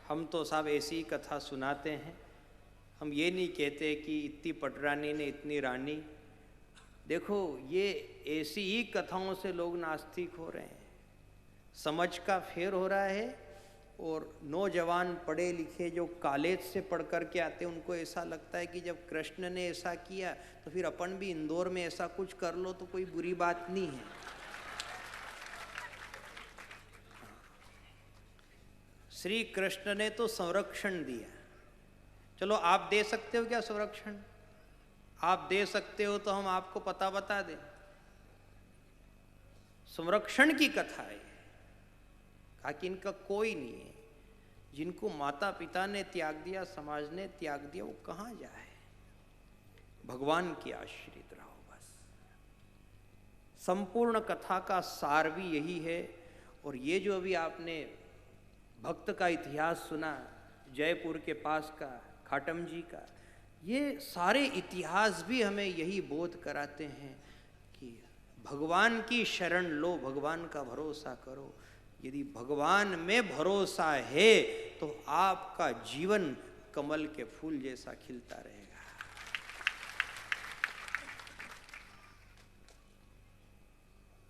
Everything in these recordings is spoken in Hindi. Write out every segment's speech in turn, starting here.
हम तो साहब ऐसी ही कथा सुनाते हैं, हम ये नहीं कहते कि इतनी पटरानी ने इतनी रानी। देखो ये ऐसी ही कथाओं से लोग नास्तिक हो रहे हैं, समझ का फेर हो रहा है। और नौजवान पढ़े लिखे जो कॉलेज से पढ़ कर के आते हैं उनको ऐसा लगता है कि जब कृष्ण ने ऐसा किया तो फिर अपन भी इंदौर में ऐसा कुछ कर लो तो कोई बुरी बात नहीं है। श्री कृष्ण ने तो संरक्षण दिया, चलो आप दे सकते हो क्या संरक्षण? आप दे सकते हो तो हम आपको पता बता दें। संरक्षण की कथा है, कहा कि इनका कोई नहीं है, जिनको माता पिता ने त्याग दिया, समाज ने त्याग दिया, वो कहाँ जाए, भगवान की आश्रित रहो बस। संपूर्ण कथा का सार भी यही है। और ये जो अभी आपने भक्त का इतिहास सुना, जयपुर के पास का खाटम जी का, ये सारे इतिहास भी हमें यही बोध कराते हैं कि भगवान की शरण लो, भगवान का भरोसा करो। यदि भगवान में भरोसा है तो आपका जीवन कमल के फूल जैसा खिलता रहेगा।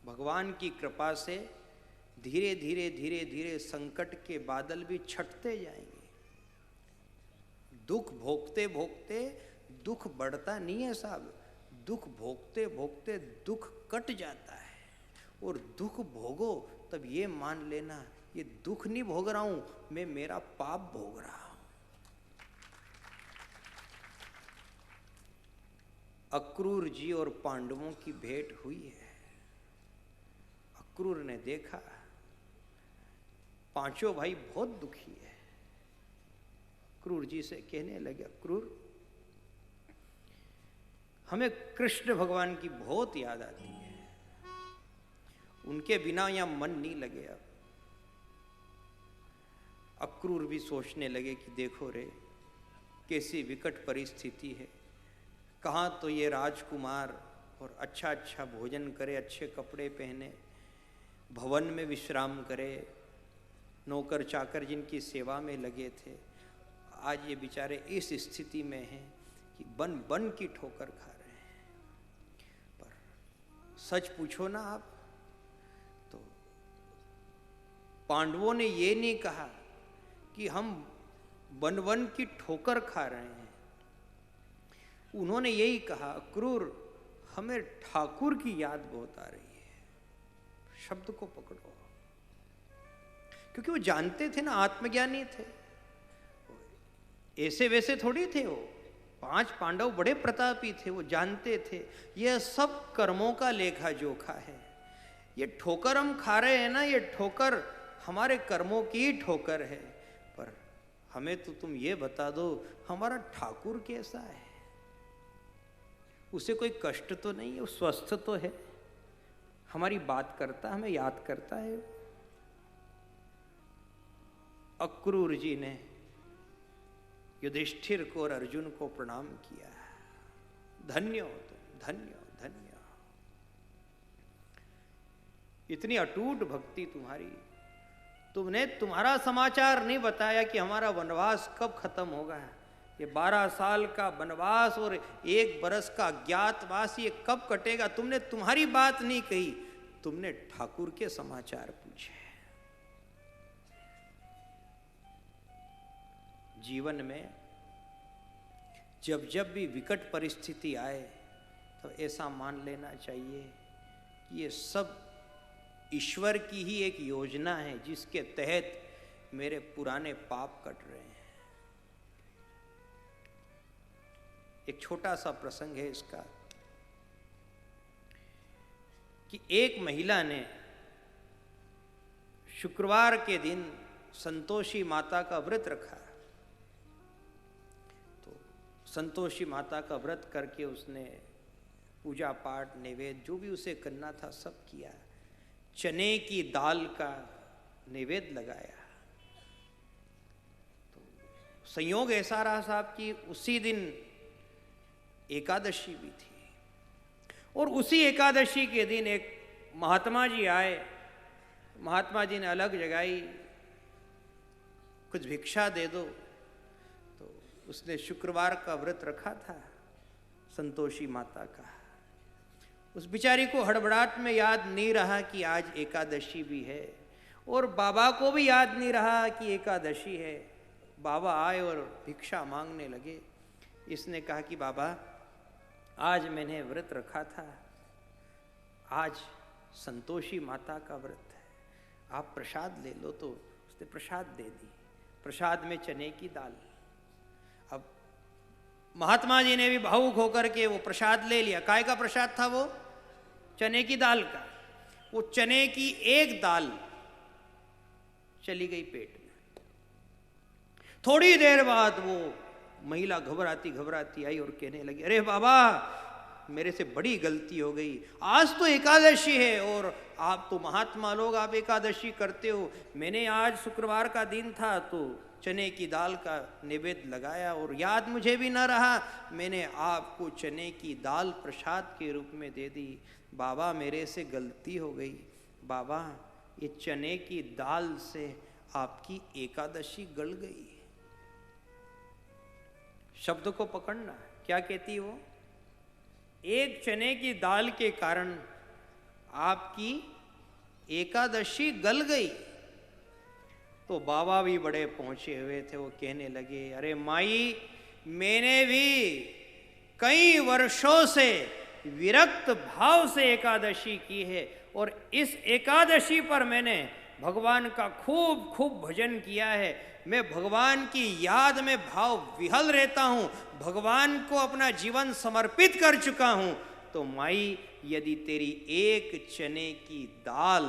भगवान की कृपा से धीरे धीरे धीरे धीरे संकट के बादल भी छटते जाएंगे। दुख भोगते भोगते दुख बढ़ता नहीं है साहब, दुख भोगते भोगते दुख कट जाता है। और दुख भोगो तब ये मान लेना ये दुख नहीं भोग रहा हूं, मैं मेरा पाप भोग रहा हूं। अक्रूर जी और पांडवों की भेंट हुई है। अक्रूर ने देखा पांचों भाई बहुत दुखी है। अक्रूर जी से कहने लगे, अक्रूर हमें कृष्ण भगवान की बहुत याद आती है, उनके बिना यहां मन नहीं लगे। अब अक्रूर भी सोचने लगे कि देखो रे कैसी विकट परिस्थिति है, कहाँ तो ये राजकुमार और अच्छा अच्छा भोजन करे, अच्छे कपड़े पहने, भवन में विश्राम करे, नौकर चाकर जिनकी सेवा में लगे थे, आज ये बेचारे इस स्थिति में हैं कि बन बन की ठोकर खा रहे हैं। पर सच पूछो ना आप तो पांडवों ने ये नहीं कहा कि हम बन बन की ठोकर खा रहे हैं, उन्होंने यही कहा, अक्रूर हमें ठाकुर की याद बहुत आ रही है। शब्द को पकड़ो, क्योंकि वो जानते थे ना, आत्मज्ञानी थे, ऐसे वैसे थोड़ी थे। वो 5 पांडव बड़े प्रतापी थे, वो जानते थे यह सब कर्मों का लेखा जोखा है। ये ठोकर हम खा रहे हैं ना, ये ठोकर हमारे कर्मों की ही ठोकर है। पर हमें तो तुम ये बता दो हमारा ठाकुर कैसा है, उसे कोई कष्ट तो नहीं है, वो स्वस्थ तो है, हमारी बात करता, हमें याद करता है। अक्रूर जी ने युधिष्ठिर को और अर्जुन को प्रणाम किया, धन्य हो तुम, धन्य हो, धन्य हो। इतनी अटूट भक्ति तुम्हारी, तुमने तुम्हारा समाचार नहीं बताया कि हमारा वनवास कब खत्म होगा। ये 12 साल का वनवास और 1 बरस का अज्ञातवास ये कब कटेगा, तुमने तुम्हारी बात नहीं कही, तुमने ठाकुर के समाचार पूछे। जीवन में जब जब भी विकट परिस्थिति आए तो ऐसा मान लेना चाहिए कि ये सब ईश्वर की ही एक योजना है जिसके तहत मेरे पुराने पाप कट रहे हैं। एक छोटा सा प्रसंग है इसका कि एक महिला ने शुक्रवार के दिन संतोषी माता का व्रत रखा। तो संतोषी माता का व्रत करके उसने पूजा पाठ नैवेद्य जो भी उसे करना था सब किया। चने की दाल का नैवेद्य लगाया। तो संयोग ऐसा रहा साहब कि उसी दिन एकादशी भी थी और उसी एकादशी के दिन एक महात्मा जी आए। महात्मा जी ने अलग जगाई कुछ भिक्षा दे दो। तो उसने शुक्रवार का व्रत रखा था संतोषी माता का। उस बिचारी को हड़बड़ाहट में याद नहीं रहा कि आज एकादशी भी है, और बाबा को भी याद नहीं रहा कि एकादशी है। बाबा आए और भिक्षा मांगने लगे। इसने कहा कि बाबा, आज मैंने व्रत रखा था, आज संतोषी माता का व्रत है, आप प्रसाद ले लो। तो उसने प्रसाद दे दी। प्रसाद में चने की दाल। अब महात्मा जी ने भी भावुक होकर के वो प्रसाद ले लिया। काय का प्रसाद था वो? चने की दाल का। वो चने की एक दाल चली गई पेट में। थोड़ी देर बाद वो महिला घबराती घबराती आई और कहने लगी, अरे बाबा, मेरे से बड़ी गलती हो गई। आज तो एकादशी है और आप तो महात्मा लोग, आप एकादशी करते हो। मैंने आज शुक्रवार का दिन था तो चने की दाल का नैवेद्य लगाया और याद मुझे भी न रहा, मैंने आपको चने की दाल प्रसाद के रूप में दे दी। बाबा, मेरे से गलती हो गई। बाबा, ये चने की दाल से आपकी एकादशी गल गई। शब्द को पकड़ना, क्या कहती वो? एक चने की दाल के कारण आपकी एकादशी गल गई। तो बाबा भी बड़े पहुंचे हुए थे। वो कहने लगे, अरे माई, मैंने भी कई वर्षों से विरक्त भाव से एकादशी की है, और इस एकादशी पर मैंने भगवान का खूब खूब भजन किया है। मैं भगवान की याद में भाव विहल रहता हूँ, भगवान को अपना जीवन समर्पित कर चुका हूँ। तो माई, यदि तेरी एक चने की दाल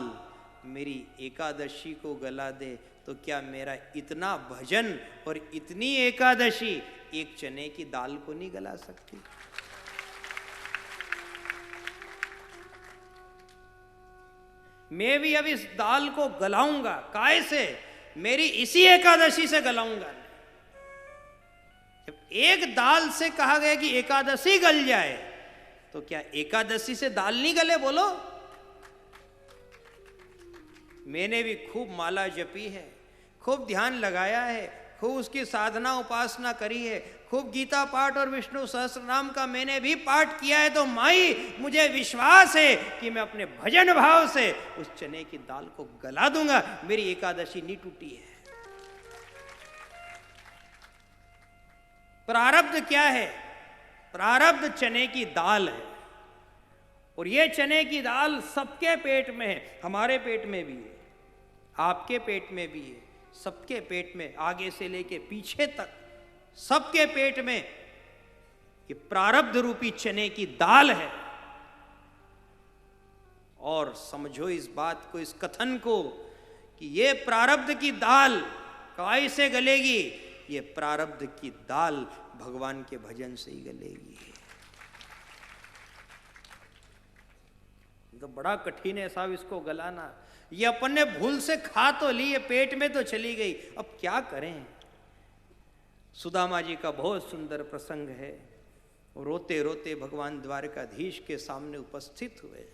मेरी एकादशी को गला दे, तो क्या मेरा इतना भजन और इतनी एकादशी एक चने की दाल को नहीं गला सकती? मैं भी अब इस दाल को गलाऊंगा। काय से? मेरी इसी एकादशी से गलाऊंगा। जब एक दाल से कहा गया कि एकादशी गल जाए, तो क्या एकादशी से दाल नहीं गले? बोलो। मैंने भी खूब माला जपी है, खूब ध्यान लगाया है, खूब उसकी साधना उपासना करी है, खूब गीता पाठ और विष्णु सहस्त्रनाम का मैंने भी पाठ किया है। तो माई, मुझे विश्वास है कि मैं अपने भजन भाव से उस चने की दाल को गला दूंगा। मेरी एकादशी नहीं टूटी है। प्रारब्ध क्या है? प्रारब्ध चने की दाल है, और ये चने की दाल सबके पेट में है। हमारे पेट में भी है, आपके पेट में भी है, सबके पेट में, आगे से लेके पीछे तक सबके पेट में ये प्रारब्ध रूपी चने की दाल है। और समझो इस बात को, इस कथन को, कि ये प्रारब्ध की दाल काय से गलेगी? ये प्रारब्ध की दाल भगवान के भजन से ही गलेगी। तो बड़ा कठिन है साहब इसको गलाना। ये अपन ने भूल से खा तो ली, ये पेट में तो चली गई, अब क्या करें? सुदामा जी का बहुत सुंदर प्रसंग है। रोते रोते भगवान द्वारकाधीश के सामने उपस्थित हुए।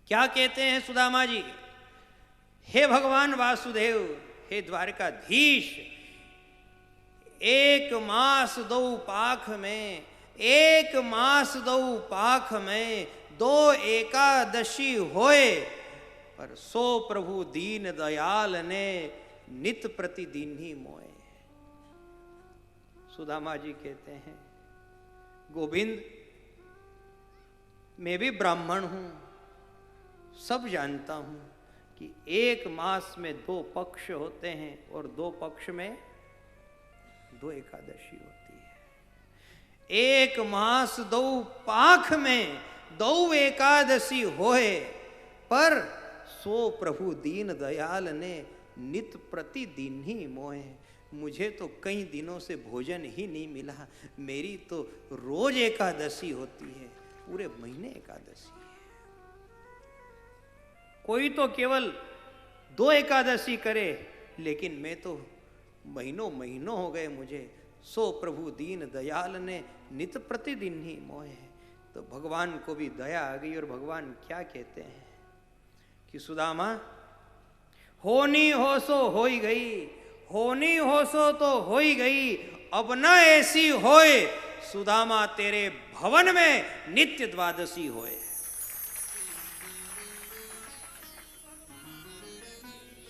क्या कहते हैं सुदामा जी? हे भगवान वासुदेव, हे द्वारकाधीश, एक मास दो पाख में, एक मास दो पाख में, दो एकादशी होए, पर सो प्रभु दीन दयाल ने नित प्रतिदिन ही मोए। सुदामा जी कहते हैं, गोविंद, मैं भी ब्राह्मण हूं, सब जानता हूं कि एक मास में दो पक्ष होते हैं और दो पक्ष में दो एकादशी होती है। एक मास दो पाख में दो एकादशी होए, पर सो प्रभु दीन दयाल ने नित प्रतिदिन ही मोहे। मुझे तो कई दिनों से भोजन ही नहीं मिला, मेरी तो रोज एकादशी होती है, पूरे महीने एकादशी है। कोई तो केवल दो एकादशी करे, लेकिन मैं तो महीनों महीनों हो गए मुझे। सो प्रभु दीन दयाल ने नित प्रतिदिन ही मोहे। तो भगवान को भी दया आ गई, और भगवान क्या कहते हैं कि सुदामा, होनी हो सो हो ही गई, होनी हो सो तो हो ही गई, अब न ऐसी होए, सुदामा तेरे भवन में नित्य द्वादशी होए।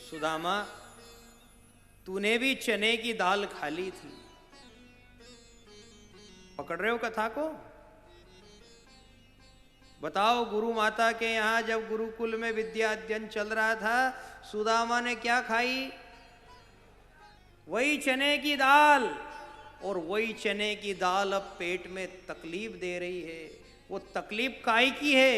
सुदामा, तूने भी चने की दाल खा ली थी। पकड़ रहे हो कथा को? बताओ, गुरु माता के यहां जब गुरुकुल में विद्या अध्ययन चल रहा था, सुदामा ने क्या खाई? वही चने की दाल। और वही चने की दाल अब पेट में तकलीफ दे रही है। वो तकलीफ काहे की है?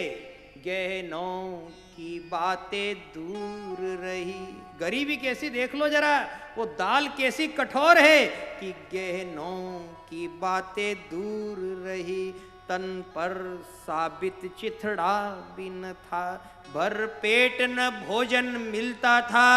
गहनों की बातें दूर रही। गरीबी कैसी देख लो जरा, वो दाल कैसी कठोर है कि गहनों की बातें दूर रही, तन पर साबित चिथड़ा भी न था, भर पेट न भोजन मिलता था,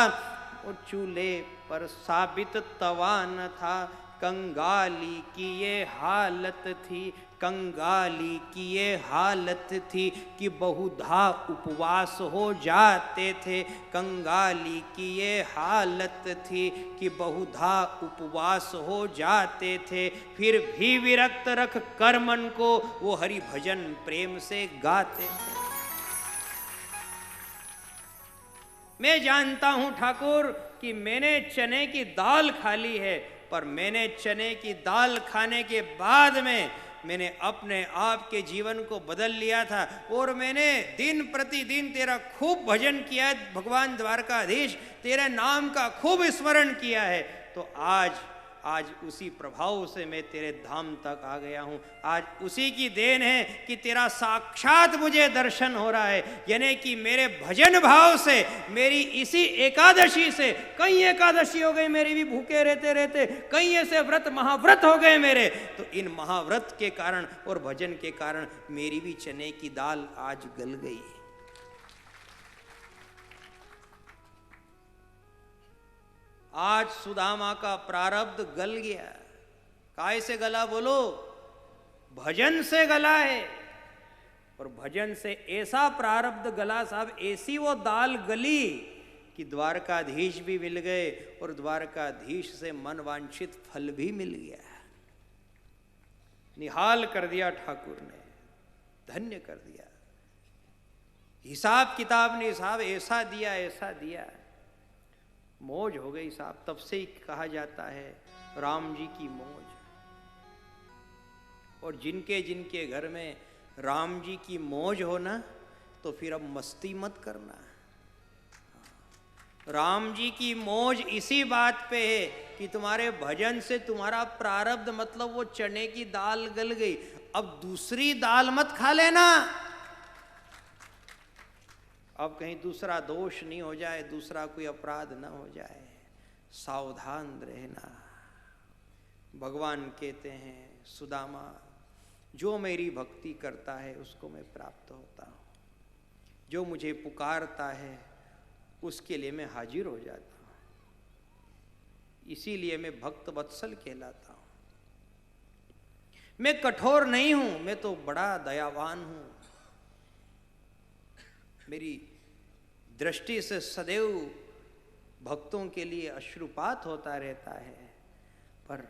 और चूल्हे पर साबित तवा न था। कंगाली की ये हालत थी, कंगाली की ये हालत थी कि बहुधा उपवास हो जाते थे। कंगाली की ये हालत थी कि बहुधा उपवास हो जाते थे। फिर भी विरक्त रख कर मन को वो हरि भजन प्रेम से गाते थे। मैं जानता हूं ठाकुर कि मैंने चने की दाल खा ली है, पर मैंने चने की दाल खाने के बाद में मैंने अपने आप के जीवन को बदल लिया था, और मैंने दिन प्रतिदिन तेरा खूब भजन किया है भगवान द्वारकाधीश, तेरे नाम का खूब स्मरण किया है। तो आज उसी प्रभाव से मैं तेरे धाम तक आ गया हूँ। आज उसी की देन है कि तेरा साक्षात मुझे दर्शन हो रहा है, यानी कि मेरे भजन भाव से, मेरी इसी एकादशी से, कई एकादशी हो गई मेरी भी भूखे रहते रहते, कई ऐसे व्रत महाव्रत हो गए मेरे, तो इन महाव्रत के कारण और भजन के कारण मेरी भी चने की दाल आज गल गई। आज सुदामा का प्रारब्ध गल गया। काय से गला बोलो? भजन से गला है। और भजन से ऐसा प्रारब्ध गला साहब, ऐसी वो दाल गली कि द्वारकाधीश भी मिल गए और द्वारकाधीश से मन वांछित फल भी मिल गया। निहाल कर दिया ठाकुर ने, धन्य कर दिया। हिसाब किताब ने साहब ऐसा दिया, ऐसा दिया, मौज हो गई साहब। तब से ही कहा जाता है राम जी की मौज। और जिनके जिनके घर में राम जी की मौज हो ना, तो फिर अब मस्ती मत करना। राम जी की मौज इसी बात पे है कि तुम्हारे भजन से तुम्हारा प्रारब्ध, मतलब वो चने की दाल गल गई, अब दूसरी दाल मत खा लेना। अब कहीं दूसरा दोष नहीं हो जाए, दूसरा कोई अपराध न हो जाए, सावधान रहना। भगवान कहते हैं सुदामा, जो मेरी भक्ति करता है उसको मैं प्राप्त होता हूँ, जो मुझे पुकारता है उसके लिए मैं हाजिर हो जाता हूँ, इसीलिए मैं भक्त वत्सल कहलाता हूँ। मैं कठोर नहीं हूँ, मैं तो बड़ा दयावान हूँ। मेरी दृष्टि से सदैव भक्तों के लिए अश्रुपात होता रहता है, पर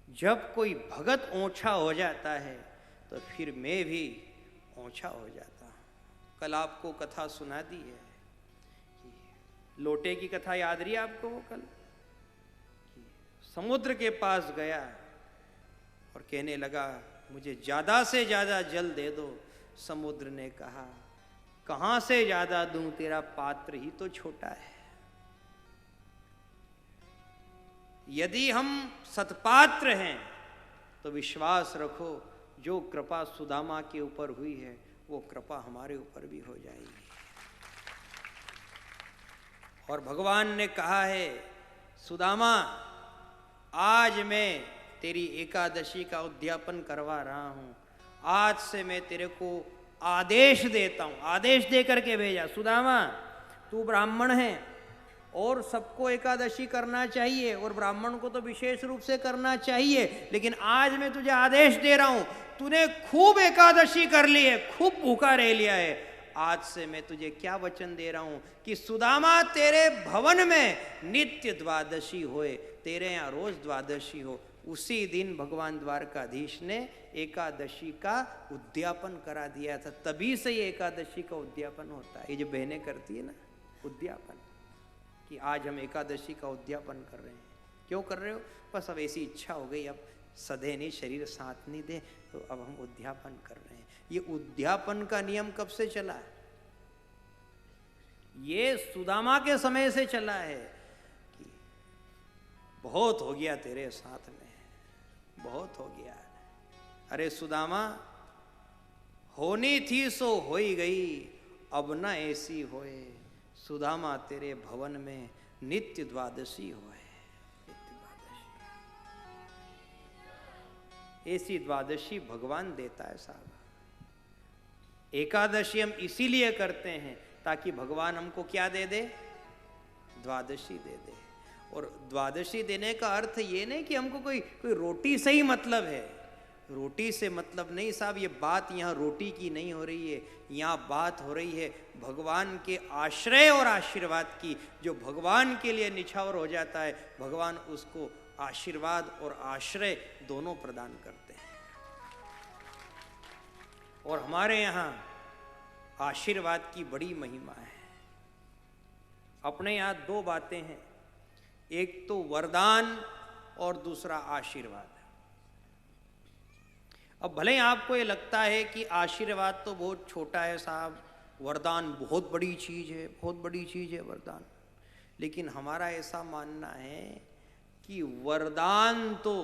जब कोई भगत ऊंचा हो जाता है तो फिर मैं भी ऊंचा हो जाता हूँ। कल आपको कथा सुना दी है, लोटे की कथा याद रही आपको? वो कल समुद्र के पास गया और कहने लगा मुझे ज़्यादा से ज़्यादा जल दे दो। समुद्र ने कहा कहाँ से ज़्यादा दूं, तेरा पात्र ही तो छोटा है। यदि हम सत्पात्र हैं तो विश्वास रखो, जो कृपा सुदामा के ऊपर हुई है वो कृपा हमारे ऊपर भी हो जाएगी। और भगवान ने कहा है सुदामा, आज मैं तेरी एकादशी का उद्यापन करवा रहा हूं, आज से मैं तेरे को आदेश देता हूं। आदेश दे करके भेजा, सुदामा तू ब्राह्मण है और सबको एकादशी करना चाहिए, और ब्राह्मण को तो विशेष रूप से करना चाहिए, लेकिन आज मैं तुझे आदेश दे रहा हूं, तूने खूब एकादशी कर ली है, खूब भूखा रह लिया है, आज से मैं तुझे क्या वचन दे रहा हूं कि सुदामा तेरे भवन में नित्य द्वादशी होए, तेरे यहाँ रोज द्वादशी हो। उसी दिन भगवान द्वारकाधीश ने एकादशी का उद्यापन करा दिया था, तभी से ये एकादशी का उद्यापन होता है। ये जो बहनें करती है ना उद्यापन, कि आज हम एकादशी का उद्यापन कर रहे हैं। क्यों कर रहे हो? बस अब ऐसी इच्छा हो गई, अब सधे नहीं, शरीर साथ नहीं दे, तो अब हम उद्यापन कर रहे हैं। ये उद्यापन का नियम कब से चला है? ये सुदामा के समय से चला है कि बहुत हो गया तेरे साथ में, बहुत हो गया। अरे सुदामा, होनी थी सो हो ही गई, अब न ऐसी होए। सुदामा तेरे भवन में नित्य द्वादशी होए, नित्य द्वादशी। ऐसी द्वादशी भगवान देता है साहब। एकादशी हम इसीलिए करते हैं ताकि भगवान हमको क्या दे दे? द्वादशी दे दे। और द्वादशी देने का अर्थ ये नहीं कि हमको कोई रोटी से ही मतलब है। रोटी से मतलब नहीं साहब, ये बात यहाँ रोटी की नहीं हो रही है, यहाँ बात हो रही है भगवान के आश्रय और आशीर्वाद की। जो भगवान के लिए निछावर हो जाता है, भगवान उसको आशीर्वाद और आश्रय दोनों प्रदान करते हैं। और हमारे यहाँ आशीर्वाद की बड़ी महिमा है। अपने यहाँ दो बातें हैं, एक तो वरदान और दूसरा आशीर्वाद। अब भले ही आपको ये लगता है कि आशीर्वाद तो बहुत छोटा है साहब, वरदान बहुत बड़ी चीज़ है, बहुत बड़ी चीज़ है वरदान। लेकिन हमारा ऐसा मानना है कि वरदान तो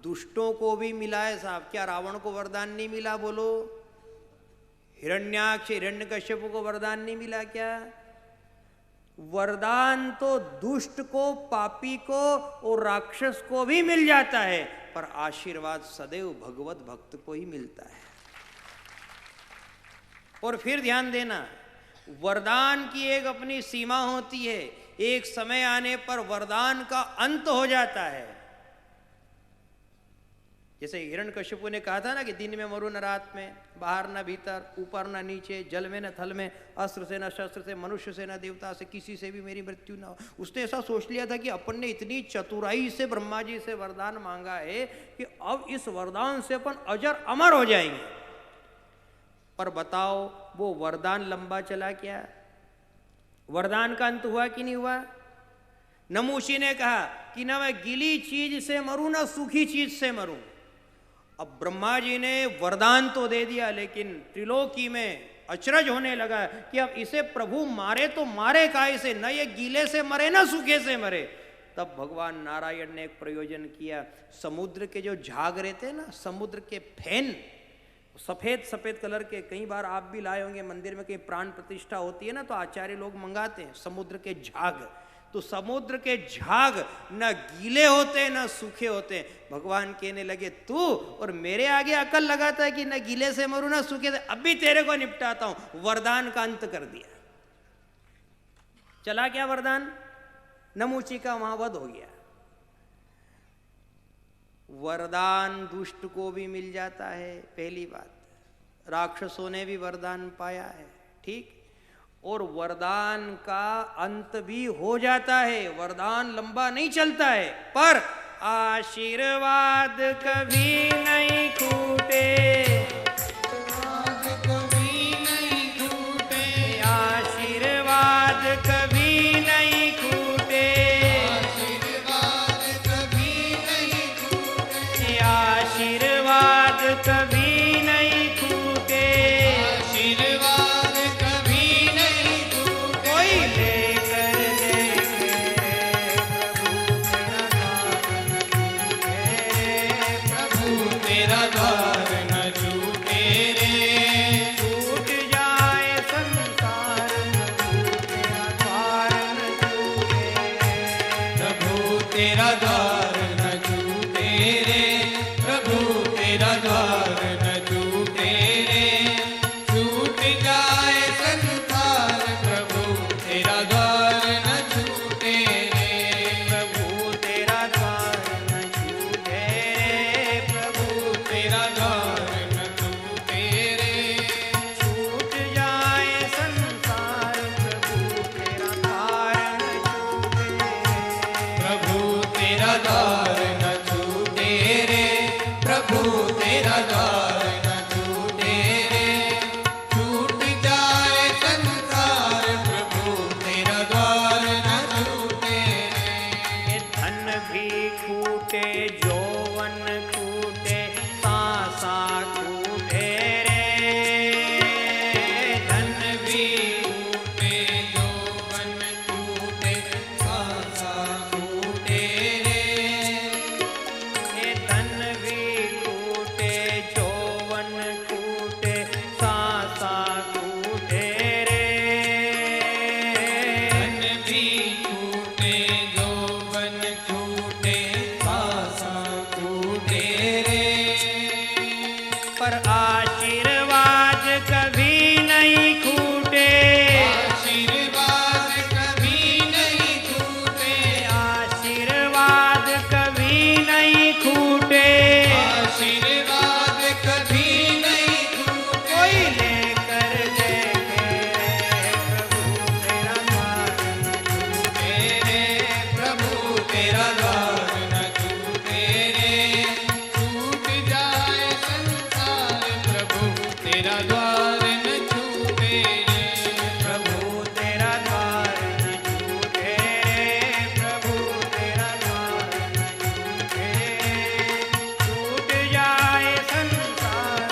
दुष्टों को भी मिला है साहब। क्या रावण को वरदान नहीं मिला? बोलो। हिरण्याक्ष हिरण्यकश्यप को वरदान नहीं मिला क्या? वरदान तो दुष्ट को, पापी को और राक्षस को भी मिल जाता है, पर आशीर्वाद सदैव भगवत भक्त को ही मिलता है। और फिर ध्यान देना, वरदान की एक अपनी सीमा होती है। एक समय आने पर वरदान का अंत हो जाता है। जैसे हिरण्यकश्यपु ने कहा था ना कि दिन में मरू न रात में, बाहर न भीतर, ऊपर न नीचे, जल में न थल में, अस्त्र से न शस्त्र से, मनुष्य से न देवता से, किसी से भी मेरी मृत्यु न हो। उसने ऐसा सोच लिया था कि अपन ने इतनी चतुराई से ब्रह्मा जी से वरदान मांगा है कि अब इस वरदान से अपन अजर अमर हो जाएंगे। पर बताओ वो वरदान लंबा चला क्या? वरदान का अंत हुआ कि नहीं हुआ? नमूशी ने कहा कि ना मैं गीली चीज से मरूं ना सूखी चीज से मरूं। अब ब्रह्मा जी ने वरदान तो दे दिया, लेकिन त्रिलोकी में अचरज होने लगा कि अब इसे प्रभु मारे तो मारे काहे से, न ये गीले से मरे ना सूखे से मरे। तब भगवान नारायण ने एक प्रयोजन किया। समुद्र के जो झाग रहते हैं ना, समुद्र के फैन, सफेद सफेद कलर के, कई बार आप भी लाए होंगे मंदिर में, कहीं प्राण प्रतिष्ठा होती है ना तो आचार्य लोग मंगाते हैं समुद्र के झाग। तो समुद्र के झाग न गीले होते न सूखे होते। भगवान कहने लगे तू और मेरे आगे अकल लगाता है कि न गीले से मरू न सूखे से, अब भी तेरे को निपटाता हूं। वरदान का अंत कर दिया। चला क्या वरदान? नमूची का वहां वध हो गया। वरदान दुष्ट को भी मिल जाता है, पहली बात। राक्षसों ने भी वरदान पाया है, ठीक। और वरदान का अंत भी हो जाता है, वरदान लंबा नहीं चलता है, पर आशीर्वाद कभी नहीं छूटे, कभी नहीं छूटे, आशीर्वाद कभी नहीं छूटे, आशीर्वाद कभी नहीं छूटे, आशीर्वाद कभी नहीं छूटे, आशीर्वाद कभी नहीं छूटे। कोई लेकर देखे प्रभु तेरा द्वार न छूटे रे, छूट जाए संसार प्रभु तेरा द्वार न छूटे रे, प्रभु तेरा द्वार न छूटे रे, छूट जाए संसार प्रभु तेरा द्वार न छूटे रे, प्रभु तेरा द्वार न छूटे रे, प्रभु तेरा द्वार न छूटे रे, छूट जाए तेरा द्वार न छूटे रे, छूट जाए संसार प्रभु तेरा द्वार न छूटे रे। धन भी खूटे जौवन खूटे सांसा खूटे रे, धन भी छूटे यौवन छूटे सांसा छूटे रे, धन भी खूटे जौवन खूटे सांसा खूटे रे, धन भी छूटे यौवन छूटे सांसा छूटे रे। पर आशीर्वाद कभी नहीं खूटे, आशीर्वाद कभी नहीं छूटे, आशीर्वाद कभी नहीं खूटे, आशीर्वाद कभी नहीं छूटे। कोई लेकर देखे प्रभु तेरा द्वार न छूटे। तेरे प्रभु तेरा द्वार न छूटे रे, प्रभु तेरा द्वार न छूटे, छूट जाए संसार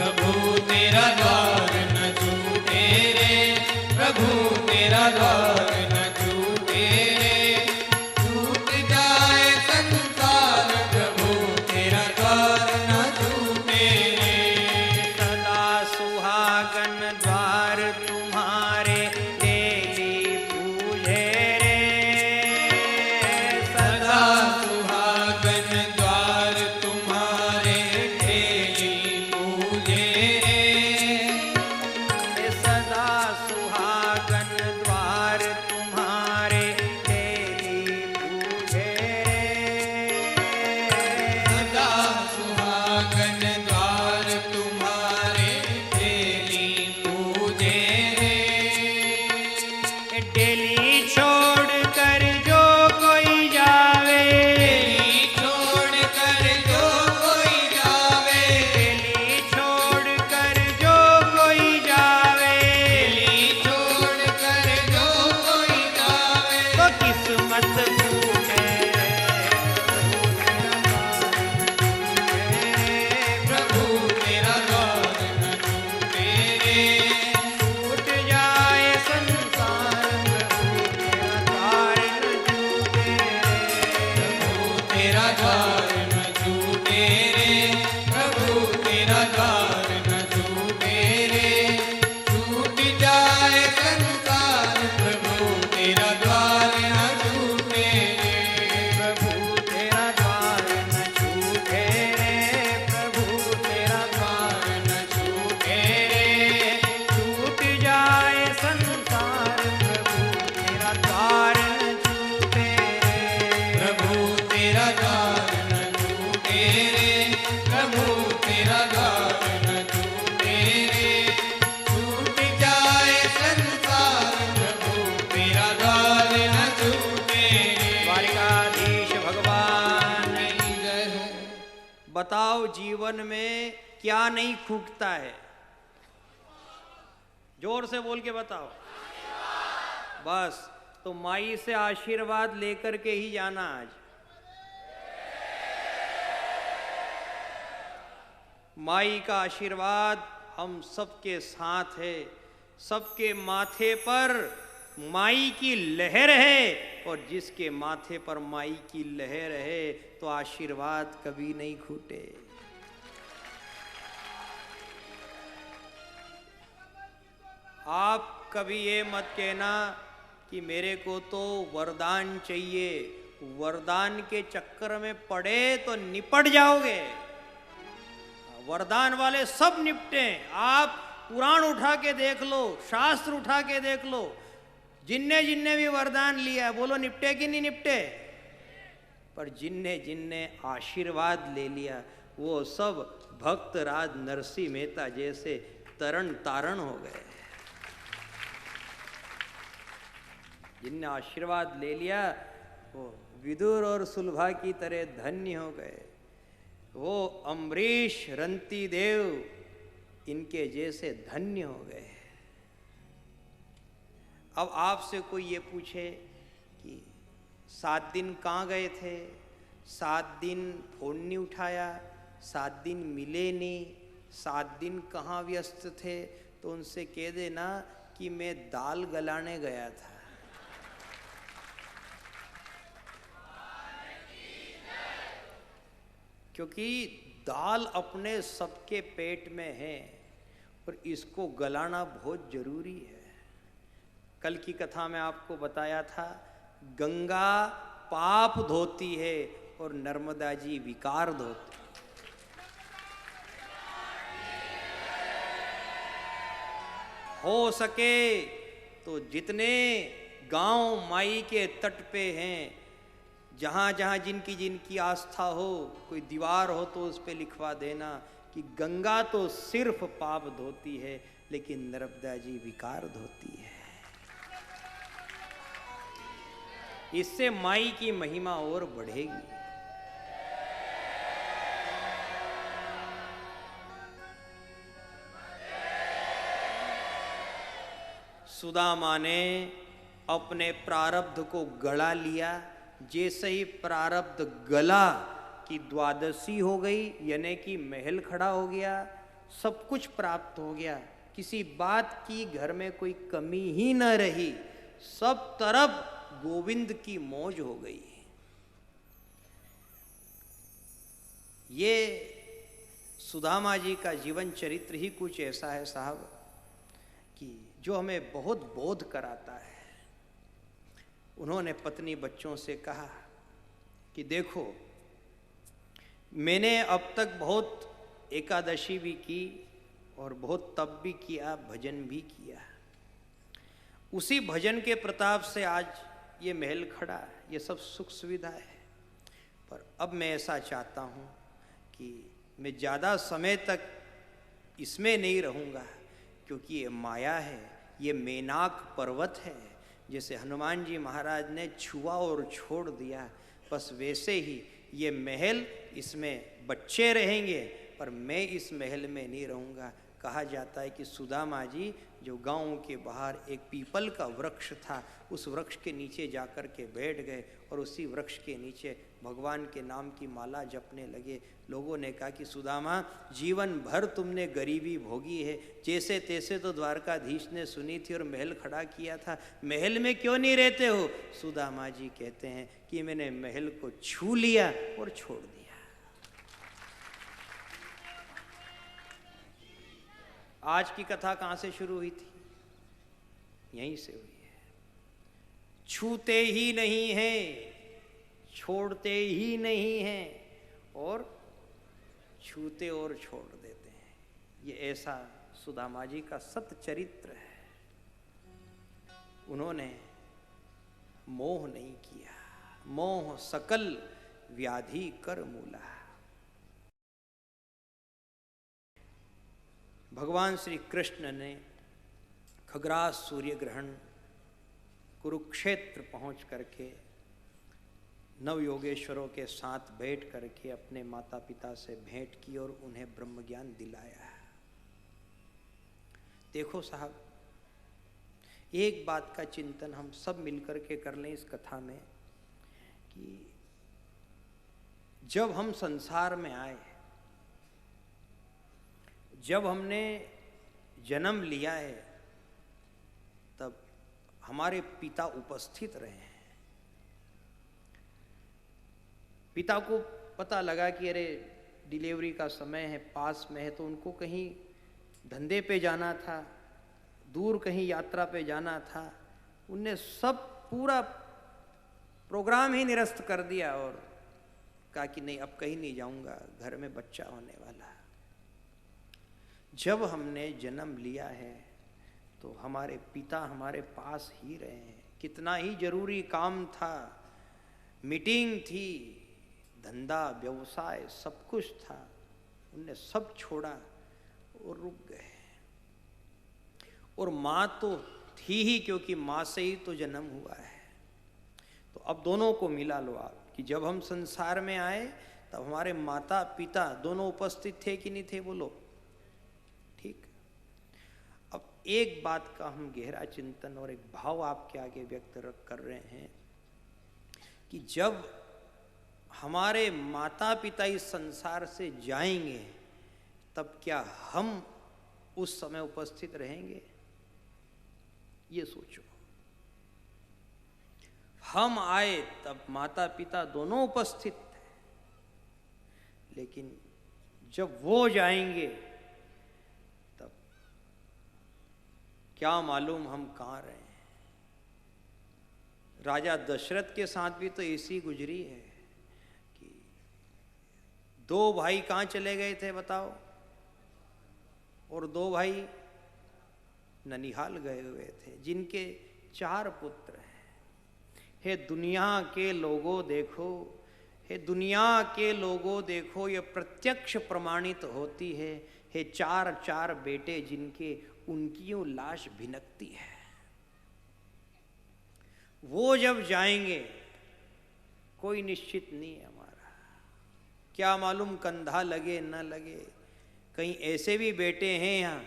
प्रभु तेरा द्वार न छूटे, प्रभु तेरा द्वार न छूटे रे, छूट जाए संसार प्रभु तेरा द्वार न छूटे रे। सदा सुहागन द्वार तुम्हारे डेली पूजे रे, सदा सुहागन द्वार तुम्हारे डेली पूजे रे, सदा सुहागन द्वार तुम्हारे डेली पूजे सदा सुहागन द्वार तुम्हारे डेली पूजे रे। डेली छोड़ कर जो कोई जावे, डेली छोड़ कर जो कोई जावे, डेली छोड़ कर जो कोई जावे, डेली छोड़ कर जो कोई जावे, तो किस्मत फूटे प्रभु तेरा द्वार न छूटे रे, छूट जाए संसार प्रभु तेरा द्वार न छूटे, प्रभु तेरा द्वार न छूटे रे, प्रभु तेरा द्वार न छूटे रे, छूट जाए संसार प्रभु तेरा द्वार न छूटे रे। प्रभु तेरा द्वार न छूटे रे, प्रभु तेरा द्वार न छूटे रे, छूट जाए संसार प्रभु तेरा द्वार न छूटे, प्रभु तेरा द्वार न छूटे रे, प्रभु तेरा द्वार न छूटे रे, छूट जाए संसार प्रभु तेरा द्वार न छूटे रे। द्वारिकाधीश भगवान की जय हो। बताओ जीवन में क्या नहीं खूटता है? जोर से बोल के बताओ। बस तो माई से आशीर्वाद लेकर के ही जाना आज। माई का आशीर्वाद हम सबके साथ है, सबके माथे पर माई की लहर है, और जिसके माथे पर माई की लहर है तो आशीर्वाद कभी नहीं खूटे। आप कभी ये मत कहना कि मेरे को तो वरदान चाहिए, वरदान के चक्कर में पड़े तो निपट जाओगे। वरदान वाले सब निपटे। आप पुराण उठा के देख लो, शास्त्र उठा के देख लो, जिनने जिनने भी वरदान लिया है बोलो निपटे कि नहीं निपटे? पर जिनने जिनने आशीर्वाद ले लिया वो सब भक्त राज नरसिंह मेहता जैसे तरण तारण हो गए। जिनने आशीर्वाद ले लिया विदुर और सुलभा की तरह धन्य हो गए। वो अम्बरीश, रंती देव, इनके जैसे धन्य हो गए। अब आपसे कोई ये पूछे कि 7 दिन कहाँ गए थे, 7 दिन फोन नहीं उठाया, 7 दिन मिले नहीं, 7 दिन कहाँ व्यस्त थे, तो उनसे कह देना कि मैं दाल गलाने गया था। क्योंकि दाल अपने सबके पेट में है और इसको गलाना बहुत जरूरी है। कल की कथा में आपको बताया था, गंगा पाप धोती है और नर्मदा जी विकार धोती। हो सके तो जितने गांव माई के तट पे हैं, जहाँ जहाँ जिनकी जिनकी आस्था हो, कोई दीवार हो तो उस पे लिखवा देना कि गंगा तो सिर्फ पाप धोती है लेकिन नर्मदा जी विकार धोती है। इससे माई की महिमा और बढ़ेगी। सुदामा ने अपने प्रारब्ध को गला लिया। जैसे ही प्रारब्ध गला कि द्वादशी हो गई, यानी कि महल खड़ा हो गया, सब कुछ प्राप्त हो गया, किसी बात की घर में कोई कमी ही न रही, सब तरफ गोविंद की मौज हो गई। ये सुदामा जी का जीवन चरित्र ही कुछ ऐसा है साहब कि जो हमें बहुत बोध कराता है। उन्होंने पत्नी बच्चों से कहा कि देखो, मैंने अब तक बहुत एकादशी भी की और बहुत तप भी किया, भजन भी किया। उसी भजन के प्रताप से आज ये महल खड़ा है, ये सब सुख सुविधा है। पर अब मैं ऐसा चाहता हूँ कि मैं ज़्यादा समय तक इसमें नहीं रहूँगा, क्योंकि ये माया है, ये मेनाक पर्वत है। जैसे हनुमान जी महाराज ने छुआ और छोड़ दिया, बस वैसे ही ये महल, इसमें बच्चे रहेंगे पर मैं इस महल में नहीं रहूँगा। कहा जाता है कि सुदामा जी जो गांव के बाहर एक पीपल का वृक्ष था, उस वृक्ष के नीचे जाकर के बैठ गए और उसी वृक्ष के नीचे भगवान के नाम की माला जपने लगे। लोगों ने कहा कि सुदामा, जीवन भर तुमने गरीबी भोगी है, जैसे तैसे तो द्वारकाधीश ने सुनी थी और महल खड़ा किया था, महल में क्यों नहीं रहते हो? सुदामा जी कहते हैं कि मैंने महल को छू लिया और छोड़ दिया। आज की कथा कहाँ से शुरू हुई थी? यहीं से हुई है। छूते ही नहीं हैं, छोड़ते ही नहीं हैं और छूते और छोड़ देते हैं। ये ऐसा सुदामा जी का सत चरित्र है। उन्होंने मोह नहीं किया। मोह सकल व्याधि कर मूला। भगवान श्री कृष्ण ने खग्रास सूर्य ग्रहण कुरुक्षेत्र पहुंच करके नवयोगेश्वरों के साथ बैठ करके अपने माता पिता से भेंट की और उन्हें ब्रह्म ज्ञान दिलाया। देखो साहब, एक बात का चिंतन हम सब मिलकर के कर लें इस कथा में कि जब हम संसार में आए, जब हमने जन्म लिया है, तब हमारे पिता उपस्थित रहे हैं। पिता को पता लगा कि अरे डिलीवरी का समय है, पास में है, तो उनको कहीं धंधे पे जाना था, दूर कहीं यात्रा पे जाना था। उनने सब पूरा प्रोग्राम ही निरस्त कर दिया और कहा कि नहीं, अब कहीं नहीं जाऊंगा, घर में बच्चा होने वाला। जब हमने जन्म लिया है तो हमारे पिता हमारे पास ही रहे हैं। कितना ही जरूरी काम था, मीटिंग थी, धंधा व्यवसाय सब कुछ था, उनने सब छोड़ा और रुक गए। और माँ तो थी ही, क्योंकि माँ से ही तो जन्म हुआ है। तो अब दोनों को मिला लो आप कि जब हम संसार में आए तब हमारे माता पिता दोनों उपस्थित थे कि नहीं थे, बोलो। ठीक। अब एक बात का हम गहरा चिंतन और एक भाव आपके आगे व्यक्त कर रहे हैं कि जब हमारे माता पिता इस संसार से जाएंगे तब क्या हम उस समय उपस्थित रहेंगे? ये सोचो। हम आए तब माता पिता दोनों उपस्थित थे, लेकिन जब वो जाएंगे तब क्या मालूम हम कहाँ रहे हैं। राजा दशरथ के साथ भी तो ऐसी गुजरी है कि दो भाई कहाँ चले गए थे बताओ, और दो भाई ननिहाल गए हुए थे, जिनके 4 पुत्र हैं। हे दुनिया के लोगों देखो, हे दुनिया के लोगों देखो, ये प्रत्यक्ष प्रमाणित होती है। हे 4 बेटे जिनके, उनकी वो लाश भिनकती है। वो जब जाएंगे कोई निश्चित नहीं है हमारा, क्या मालूम कंधा लगे न लगे। कहीं ऐसे भी बेटे हैं यहाँ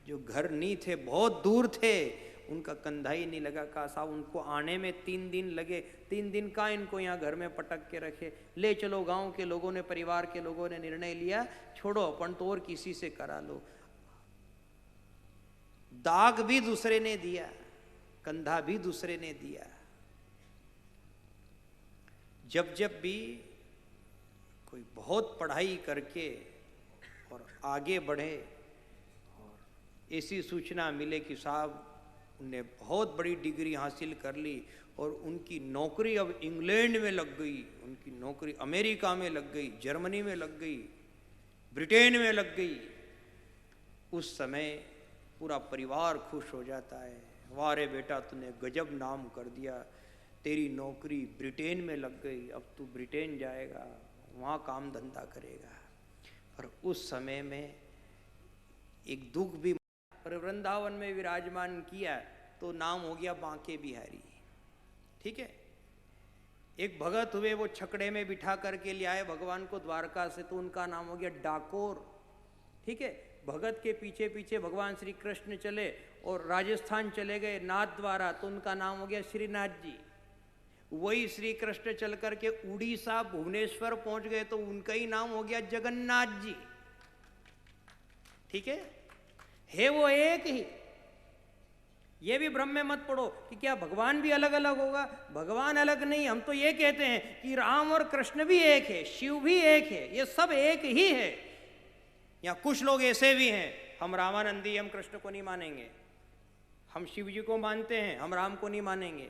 जो घर नहीं थे, बहुत दूर थे, उनका कंधा ही नहीं लगा। का साहब उनको आने में 3 दिन लगे। 3 दिन का इनको यहाँ घर में पटक के रखे। ले चलो, गांव के लोगों ने, परिवार के लोगों ने निर्णय लिया, छोड़ो अपन तो और किसी से करा लो। दाग भी दूसरे ने दिया, कंधा भी दूसरे ने दिया। जब जब भी कोई बहुत पढ़ाई करके और आगे बढ़े और ऐसी सूचना मिले कि साहब उन्हें बहुत बड़ी डिग्री हासिल कर ली और उनकी नौकरी अब इंग्लैंड में लग गई, उनकी नौकरी अमेरिका में लग गई, जर्मनी में लग गई, ब्रिटेन में लग गई, उस समय पूरा परिवार खुश हो जाता है। वारे बेटा तूने गजब नाम कर दिया, तेरी नौकरी ब्रिटेन में लग गई, अब तू ब्रिटेन जाएगा, वहाँ काम धंधा करेगा। पर उस समय में एक दुख भी, पर वृंदावन में विराजमान किया तो नाम हो गया बांके बिहारी। ठीक है। एक भगत हुए, वो छकड़े में बिठा करके ले आए भगवान को द्वारका से, तो उनका नाम हो गया डाकोर। ठीक है। भगत के पीछे पीछे भगवान श्री कृष्ण चले और राजस्थान चले गए नाथ द्वारा, तो उनका नाम हो गया श्रीनाथ जी। वही श्री कृष्ण चल करके उड़ीसा भुवनेश्वर पहुंच गए तो उनका ही नाम हो गया जगन्नाथ जी। ठीक है वो एक ही। ये भी भ्रम में मत पड़ो कि क्या भगवान भी अलग अलग होगा। भगवान अलग नहीं, हम तो ये कहते हैं कि राम और कृष्ण भी एक है, शिव भी एक है, ये सब एक ही है। या कुछ लोग ऐसे भी हैं, हम रामानंदी, हम कृष्ण को नहीं मानेंगे, हम शिव जी को मानते हैं, हम राम को नहीं मानेंगे।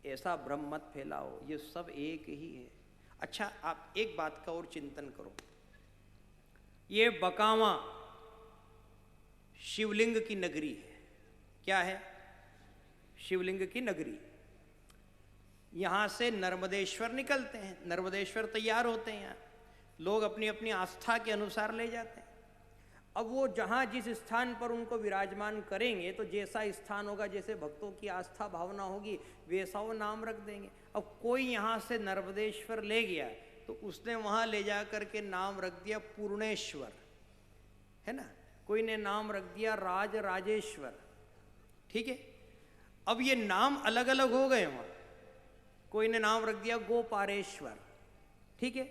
ऐसा भ्रम मत फैलाओ, ये सब एक ही है। अच्छा, आप एक बात का और चिंतन करो। ये बकावा शिवलिंग की नगरी है। क्या है? शिवलिंग की नगरी। यहां से नर्मदेश्वर निकलते हैं, नर्मदेश्वर तैयार होते हैं, यहाँ लोग अपनी अपनी आस्था के अनुसार ले जाते हैं। अब वो जहाँ जिस स्थान पर उनको विराजमान करेंगे, तो जैसा स्थान होगा, जैसे भक्तों की आस्था भावना होगी, वैसा वो नाम रख देंगे। अब कोई यहाँ से नर्मदेश्वर ले गया तो उसने वहाँ ले जा करके नाम रख दिया पूर्णेश्वर, है ना। कोई ने नाम रख दिया राजेश्वर। ठीक है। अब ये नाम अलग अलग हो गए वहाँ। कोई ने नाम रख दिया गोपारेश्वर। ठीक है।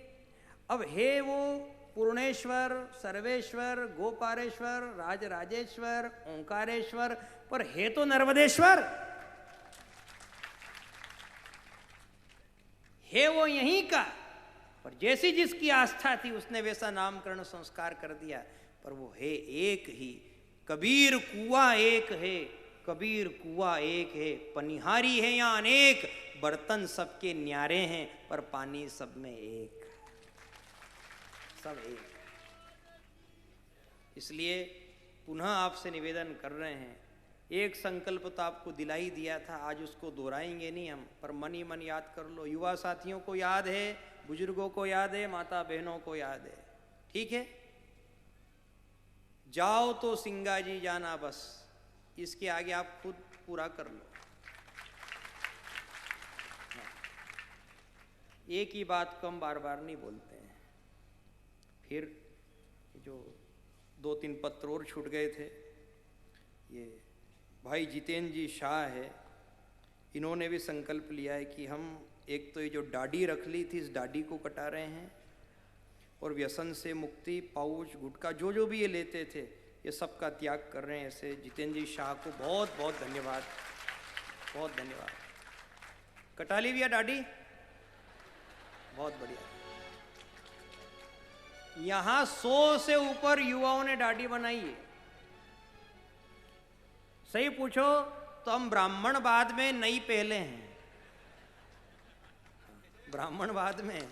अब हे वो पूर्णेश्वर, सर्वेश्वर, गोपारेश्वर, राजेश्वर, ओंकारेश्वर, पर है तो नर्मदेश्वर। है वो यहीं का, पर जैसी जिसकी आस्था थी उसने वैसा नामकरण संस्कार कर दिया। पर वो है एक ही। कबीर कुआं एक है, कबीर कुआं एक है, पनिहारी है यहाँ अनेक, बर्तन सबके न्यारे हैं, पर पानी सब में एक, सब एक। इसलिए पुनः आपसे निवेदन कर रहे हैं, एक संकल्प तो आपको दिला ही दिया था, आज उसको दोहराएंगे नहीं हम, पर मन ही मन याद कर लो। युवा साथियों को याद है, बुजुर्गों को याद है, माता बहनों को याद है। ठीक है। जाओ तो सिंगा जी जाना, बस इसके आगे आप खुद पूरा कर लो। एक ही बात को हम बार बार नहीं बोलते हैं। फिर जो 2-3 पत्र और छूट गए थे, ये भाई जितेंद्र जी शाह है, इन्होंने भी संकल्प लिया है कि हम एक तो ये जो दाढ़ी रख ली थी, इस दाढ़ी को कटा रहे हैं, और व्यसन से मुक्ति, पाउच, गुटखा जो भी ये लेते थे, ये सब का त्याग कर रहे हैं। ऐसे जितेंद्र जी शाह को बहुत बहुत धन्यवाद, बहुत धन्यवाद। कटा ली भैया दाढ़ी, बहुत बढ़िया। यहां 100 से ऊपर युवाओं ने दाढ़ी बनाई है। सही पूछो तो हम ब्राह्मणवाद में नहीं पहले हैं, ब्राह्मणवाद में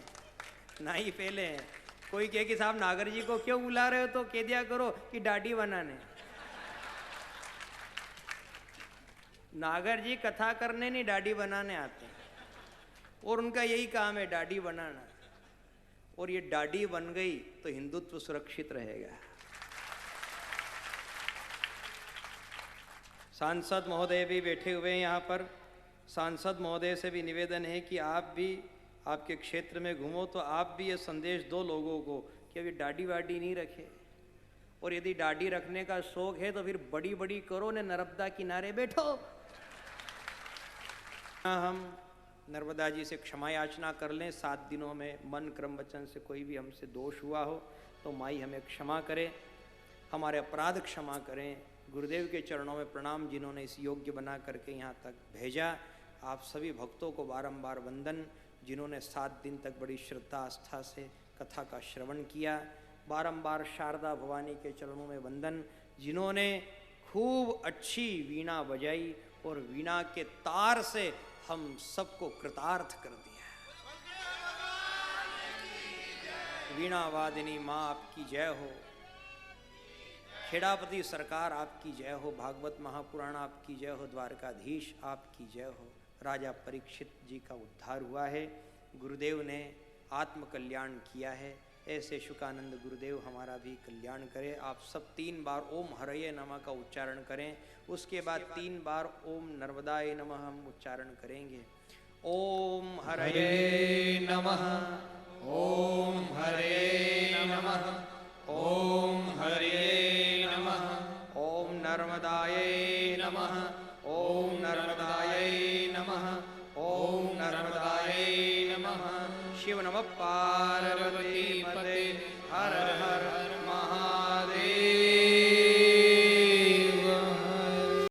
नहीं पहले हैं। कोई कहे कि साहब नागर जी को क्यों बुला रहे हो, तो कह दिया करो कि दाढ़ी बनाने। नागर जी कथा करने नहीं, दाढ़ी बनाने आते हैं, और उनका यही काम है, दाढ़ी बनाना। और ये दाढ़ी बन गई तो हिंदुत्व सुरक्षित रहेगा। सांसद महोदय भी बैठे हुए हैं यहाँ पर। सांसद महोदय से भी निवेदन है कि आप भी आपके क्षेत्र में घूमो तो आप भी ये संदेश दो लोगों को कि अभी दाढ़ी वाड़ी नहीं रखे, और यदि दाढ़ी रखने का शौक है तो फिर बड़ी बड़ी करो ने, नर्मदा किनारे बैठो। हम नर्मदा जी से क्षमा याचना कर लें 7 दिनों में, मन क्रम वचन से कोई भी हमसे दोष हुआ हो तो माई हमें क्षमा करे, हमारे अपराध क्षमा करें। गुरुदेव के चरणों में प्रणाम, जिन्होंने इस योग्य बना करके यहाँ तक भेजा। आप सभी भक्तों को बारंबार वंदन, जिन्होंने 7 दिन तक बड़ी श्रद्धा आस्था से कथा का श्रवण किया। बारंबार शारदा भवानी के चरणों में वंदन, जिन्होंने खूब अच्छी वीणा बजाई और वीणा के तार से हम सबको कृतार्थ कर दिया। वीणा वादिनी माँ आपकी जय हो, खेड़ापति सरकार आपकी जय हो, भागवत महापुराण आपकी जय हो, द्वारकाधीश आपकी जय हो। राजा परीक्षित जी का उद्धार हुआ है, गुरुदेव ने आत्म कल्याण किया है। ऐसे शुकानंद गुरुदेव हमारा भी कल्याण करे। आप सब 3 बार ओम हरये नमः का उच्चारण करें, उसके बाद 3 बार ओम नर्मदाय नमः हम उच्चारण करेंगे। ओम हरये नमः, ओम